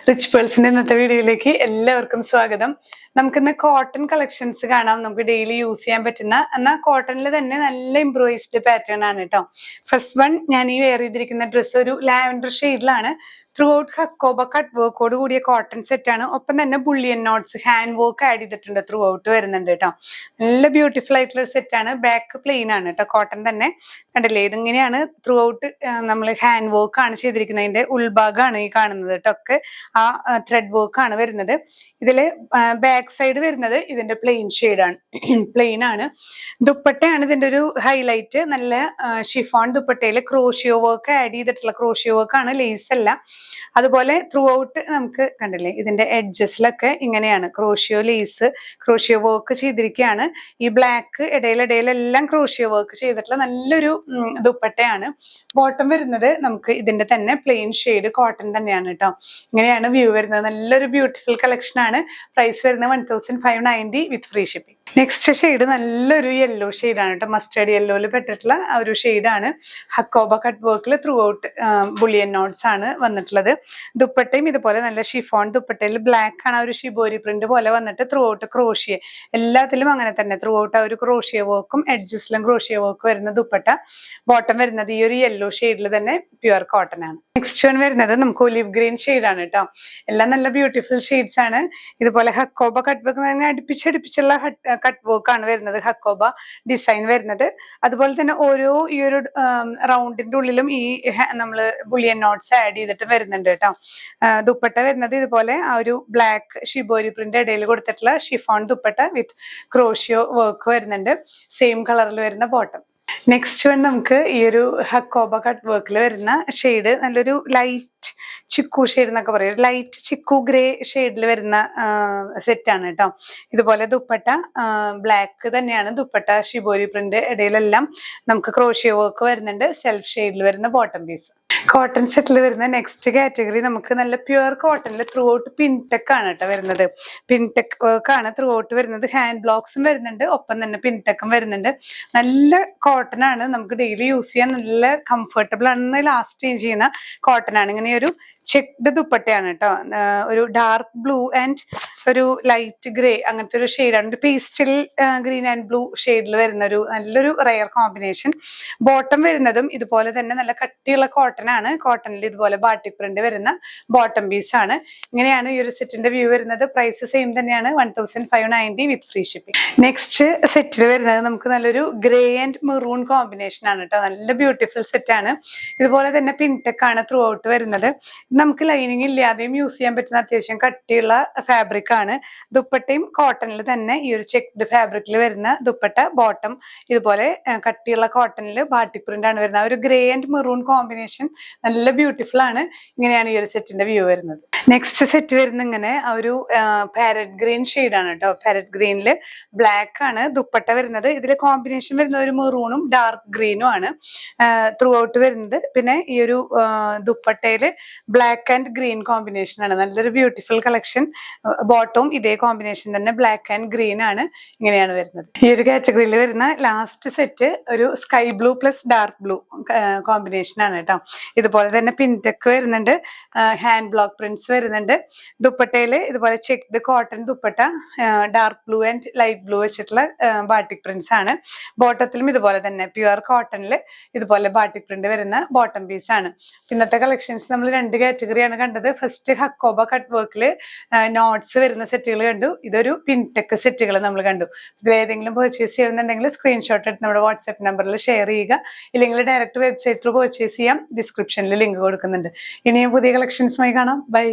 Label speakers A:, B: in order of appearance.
A: Rich പേഴ്സിന്റെ ഇന്നത്തെ വീഡിയോയിലേക്ക് എല്ലാവർക്കും സ്വാഗതം. നമുക്കിന്ന് കോട്ടൺ കളക്ഷൻസ് കാണാം. നമുക്ക് ഡെയിലി യൂസ് ചെയ്യാൻ പറ്റുന്ന എന്നാൽ കോട്ടണിൽ തന്നെ നല്ല ഇംപ്രൂവൈസ്ഡ് പാറ്റേൺ ആണ് കേട്ടോ. ഫസ്റ്റ് വൺ ഞാൻ ഈ വെയർ ചെയ്തിരിക്കുന്ന ഡ്രസ്സ് ഒരു ലാവൻഡർ ഷെയ്ഡിലാണ്. ത്രൂ ഔട്ട് ഹക്കോബ കട്ട് വർക്കോട് കൂടിയ കോട്ടൺ സെറ്റ് ആണ്. ഒപ്പം തന്നെ bullion notes hand work add ചെയ്തിട്ടുണ്ട്. ത്രൂ ഔട്ട് വരുന്നുണ്ട് കേട്ടോ. നല്ല ബ്യൂട്ടിഫുൾ ആയിട്ടുള്ള സെറ്റ് ആണ്. ബാക്ക് പ്ലെയിൻ ആണ് കേട്ടോ. കോട്ടൺ തന്നെ കണ്ടില്ലേ, ഇതിങ്ങനെയാണ് ത്രൂ ഔട്ട് നമ്മൾ ഹാൻഡ് വർക്ക് ആണ് ചെയ്തിരിക്കുന്നത്. അതിന്റെ ഉൾഭാഗമാണ് ഈ കാണുന്നത് കേട്ടോ. ഒക്കെ ആ ത്രെഡ് വർക്ക് ആണ് വരുന്നത്. ഇതില് ബാക്ക് സൈഡ് വരുന്നത് ഇതിന്റെ പ്ലെയിൻ ഷെയ്ഡാണ്, പ്ലെയിൻ ആണ്. ദുപ്പട്ടയാണ് ഇതിന്റെ ഒരു ഹൈലൈറ്റ്. നല്ല ഷിഫോൺ ദുപ്പട്ടയില് ക്രോഷിയോ വർക്ക് ആഡ് ചെയ്തിട്ടുള്ള ക്രോഷിയോ വർക്ക് ആണ്, ലേസ് അല്ല. അതുപോലെ ത്രൂ ഔട്ട് നമുക്ക് കണ്ടില്ലേ, ഇതിന്റെ എഡ്ജസിലൊക്കെ ഇങ്ങനെയാണ് ക്രോഷിയോ ലേസ്, ക്രോഷിയോ വർക്ക് ചെയ്തിരിക്കുകയാണ്. ഈ ബ്ലാക്ക് ഇടയിലെല്ലാം ക്രോഷിയോ വർക്ക് ചെയ്തിട്ടുള്ള നല്ലൊരു ദുപ്പട്ടയാണ്. ബോട്ടം വരുന്നത് നമുക്ക് ഇതിന്റെ തന്നെ പ്ലെയിൻ ഷെയ്ഡ് കോട്ടൺ തന്നെയാണ് കേട്ടോ. ഇങ്ങനെയാണ് വ്യൂ വരുന്നത്. നല്ലൊരു ബ്യൂട്ടിഫുൾ കളക്ഷൻ ആണ്. പ്രൈസ് വരുന്നത് 1590 വിത്ത് ഫ്രീ ഷിപ്പിംഗ്. നെക്സ്റ്റ് ഷെയ്ഡ് നല്ലൊരു യെല്ലോ ഷെയ്ഡാണ് കേട്ടോ. മസ്റ്റേർഡ് യെല്ലോയിൽ പെട്ടിട്ടുള്ള ഒരു ഷെയ്ഡാണ്. ഹക്കോബ കട്ട് വർക്കിൽ ത്രൂ ഔട്ട് ബുള്ളിയൻ നോട്ട്സ് ആണ് വന്നിട്ടുള്ളത്. ദുപ്പട്ടയും ഇതുപോലെ നല്ല ഷിഫോൺ ദുപ്പട്ടയിൽ ബ്ലാക്ക് ആണ്. ഒരു ഷിബോരി പ്രിന്റ് പോലെ വന്നിട്ട് ത്രൂ ഔട്ട് ക്രോഷിയ, എല്ലാത്തിലും അങ്ങനെ തന്നെ ത്രൂ ഔട്ട് ഒരു ക്രോഷിയ വർക്കും എഡ്ജസിലും ക്രോഷിയ വർക്ക് വരുന്ന ദുപ്പട്ട. ബോട്ടം വരുന്നത് ഈ ഒരു യെല്ലോ ഷെയ്ഡിൽ തന്നെ പ്യുവർ കോട്ടൺ ആണ്. നെക്സ്റ്റ് വൺ വരുന്നത് നമുക്ക് ഒലിവ് ഗ്രീൻ ഷെയ്ഡാണ് കേട്ടോ. എല്ലാം നല്ല ബ്യൂട്ടിഫുൾ ഷെയ്ഡ്സ് ആണ്. ഇതുപോലെ ഹക്കോബ കട്ട് വർക്ക് അടുപ്പിച്ചടുപ്പിച്ചുള്ള കട്ട് വർക്ക് ആണ് വരുന്നത്. ഹക്കോബ ഡിസൈൻ വരുന്നത്. അതുപോലെ തന്നെ ഓരോ ഈ ഒരു റൗണ്ടിന്റെ ഉള്ളിലും ഈ നമ്മള് ബുള്ളിയൻ നോട്ട്സ് ആഡ് ചെയ്തിട്ട് വരുന്നുണ്ട് കേട്ടോ. ദുപ്പട്ട വരുന്നത് ഇതുപോലെ ആ ഒരു ബ്ലാക്ക് ഷിബോരി പ്രിന്റ് ഇടയിൽ കൊടുത്തിട്ടുള്ള ഷിഫോൺ ദുപ്പട്ട വിത്ത് ക്രോഷിയോ വർക്ക് വരുന്നുണ്ട്. സെയിം കളറിൽ വരുന്ന ബോട്ടം. നെക്സ്റ്റ് വൺ നമുക്ക് ഈ ഒരു ഹക്കോബ കട്ട് വർക്കിൽ വരുന്ന ഷെയ്ഡ് നല്ലൊരു ലൈറ്റ് ചിക്കു ഷെയ്ഡ് എന്നൊക്കെ പറയും. ലൈറ്റ് ചിക്കു ഗ്രേ ഷെയ്ഡിൽ വരുന്ന സെറ്റ് ആണ് കേട്ടോ. ഇതുപോലെ ദുപ്പട്ട ബ്ലാക്ക് തന്നെയാണ്. ദുപ്പട്ട ഷിബോരി പ്രിന്റ് ഇടയിലെല്ലാം നമുക്ക് ക്രോഷിയോ വർക്ക് വരുന്നുണ്ട്. സെൽഫ് ഷെയ്ഡിൽ വരുന്ന ബോട്ടം പീസ്. കോട്ടൺ സെറ്റിൽ വരുന്ന നെക്സ്റ്റ് കാറ്റഗറി നമുക്ക് നല്ല പ്യുവർ കോട്ടണിൽ ത്രൂ ഔട്ട് പിൻടെക് ആണ് കേട്ടോ വരുന്നത്. പിൻടെക് വർക്ക് ആണ് ത്രൂ ഔട്ട് വരുന്നത്. ഹാൻഡ് ബ്ലോക്സും വരുന്നുണ്ട്, ഒപ്പം തന്നെ പിൻടെക്കും വരുന്നുണ്ട്. നല്ല കോട്ടൺ ആണ്. നമുക്ക് ഡെയിലി യൂസ് ചെയ്യാൻ നല്ല കംഫർട്ടബിൾ ആണ്. ലാസ്റ്റ് ചേഞ്ച് ചെയ്യുന്ന കോട്ടൺ ആണ്. ഇങ്ങനെ ഒരു ചെക്ഡ് ദുപ്പട്ടയാണ് കേട്ടോ. ഒരു ഡാർക്ക് ബ്ലൂ ആൻഡ് ഒരു ലൈറ്റ് ഗ്രേ അങ്ങനത്തെ ഒരു ഷെയ്ഡാണ്. ഒരു പേസ്റ്റൽ ഗ്രീൻ ആൻഡ് ബ്ലൂ ഷെയ്ഡിൽ വരുന്ന ഒരു നല്ലൊരു റെയർ കോമ്പിനേഷൻ. ബോട്ടം വരുന്നതും ഇതുപോലെ തന്നെ നല്ല കട്ടിയുള്ള കോട്ടൺ ആണ്. കോട്ടണിൽ ഇതുപോലെ ബാട്ടിക് പ്രിന്റ് വരുന്ന ബോട്ടം പീസ് ആണ്. ഇങ്ങനെയാണ് ഈ ഒരു സെറ്റിന്റെ വ്യൂ വരുന്നത്. പ്രൈസ് സെയിം തന്നെയാണ്, 1590 വിത്ത് ഫ്രീ ഷിപ്പിംഗ്. നെക്സ്റ്റ് സെറ്റിൽ വരുന്നത് നമുക്ക് നല്ലൊരു ഗ്രേ ആൻഡ് മെറൂൺ കോമ്പിനേഷൻ ആണ് കേട്ടോ. നല്ല ബ്യൂട്ടിഫുൾ സെറ്റ് ആണ്. ഇതുപോലെ തന്നെ പിൻടെക് ആണ് ത്രൂ ഔട്ട് വരുന്നത്. നമുക്ക് ലൈനിങ് ഇല്ലാതെയും യൂസ് ചെയ്യാൻ പറ്റുന്ന അത്യാവശ്യം കട്ടിയുള്ള ഫാബ്രിക് ആണ്. ദുപ്പട്ടയും കോട്ടണിൽ തന്നെ ഈ ഒരു ചെക്ഡ് ഫാബ്രിക്കിൽ വരുന്ന ദുപ്പട്ട. ബോട്ടം ഇതുപോലെ കട്ടിയുള്ള കോട്ടണിൽ ബാട്ടിക് പ്രിന്റ് ആണ് വരുന്നത്. ഒരു ഗ്രേ ആൻഡ് മെറൂൺ കോമ്പിനേഷൻ നല്ല ബ്യൂട്ടിഫുൾ ആണ്. ഇങ്ങനെയാണ് ഈ ഒരു സെറ്റിന്റെ വ്യൂ വരുന്നത്. നെക്സ്റ്റ് സെറ്റ് വരുന്ന ഇങ്ങനെ ഒരു പാരറ്റ് ഗ്രീൻ ഷെയ്ഡാണ് കേട്ടോ. പാരറ്റ് ഗ്രീനിൽ ബ്ലാക്ക് ആണ് ദുപ്പട്ട വരുന്നത്. ഇതിൽ കോമ്പിനേഷൻ വരുന്നത് ഒരു മെറൂണും ഡാർക്ക് ഗ്രീനും ആണ് ത്രൂ ഔട്ട് വരുന്നത്. പിന്നെ ഈ ഒരു ദുപ്പട്ടയില് ബ്ലാക്ക് ആൻഡ് ഗ്രീൻ കോമ്പിനേഷൻ ആണ്. നല്ലൊരു ബ്യൂട്ടിഫുൾ കളക്ഷൻ. ബോട്ടവും ഇതേ കോമ്പിനേഷൻ തന്നെ ബ്ലാക്ക് ആൻഡ് ഗ്രീൻ ആണ്. ഇങ്ങനെയാണ് വരുന്നത്. ഈ ഒരു കാറ്റഗറിയിൽ വരുന്ന ലാസ്റ്റ് സെറ്റ് ഒരു sky blue plus dark blue combination ആണ് കേട്ടോ. ഇതുപോലെ തന്നെ പിൻടെക് വരുന്നുണ്ട്, ഹാൻഡ് ബ്ലോക്ക് പ്രിന്റ്സ് വരുന്നുണ്ട്. ദുപ്പട്ടയില് ഇതുപോലെ checked cotton dupatta, dark blue and light blue വെച്ചിട്ടുള്ള ബാട്ടിക് പ്രിന്റ്സ് ആണ്. ബോട്ടത്തിലും ഇതുപോലെ തന്നെ പ്യുവർ കോട്ടണില് ഇതുപോലെ ബാട്ടിക് പ്രിന്റ് വരുന്ന ബോട്ടം പീസ് ആണ്. ഇന്നത്തെ കളക്ഷൻസ് നമ്മൾ രണ്ട് കാറ്റഗറിയാണ് കണ്ടത്. ഫസ്റ്റ് ഹക്കോബ കട്ട് വർക്കില് നോട്ട്സ് വരുന്ന സെറ്റുകൾ കണ്ടു. ഇതൊരു പിൻടെക് സെറ്റുകൾ നമ്മൾ കണ്ടു. ഇതിൽ ഏതെങ്കിലും പർച്ചേസ് ചെയ്യുന്നുണ്ടെങ്കിൽ സ്ക്രീൻഷോട്ട് എടുത്ത് നമ്മുടെ വാട്സ്ആപ്പ് നമ്പറിൽ ഷെയർ ചെയ്യുക. ഇല്ലെങ്കിൽ ഡയറക്റ്റ് വെബ്സൈറ്റ് ത്രൂ പർച്ചേസ് ചെയ്യാം. ഡിസ്ക്രിപ്ഷനിൽ ലിങ്ക് കൊടുക്കുന്നുണ്ട്. ഇനിയും പുതിയ കളക്ഷൻസുമായി കാണാം. ബൈ.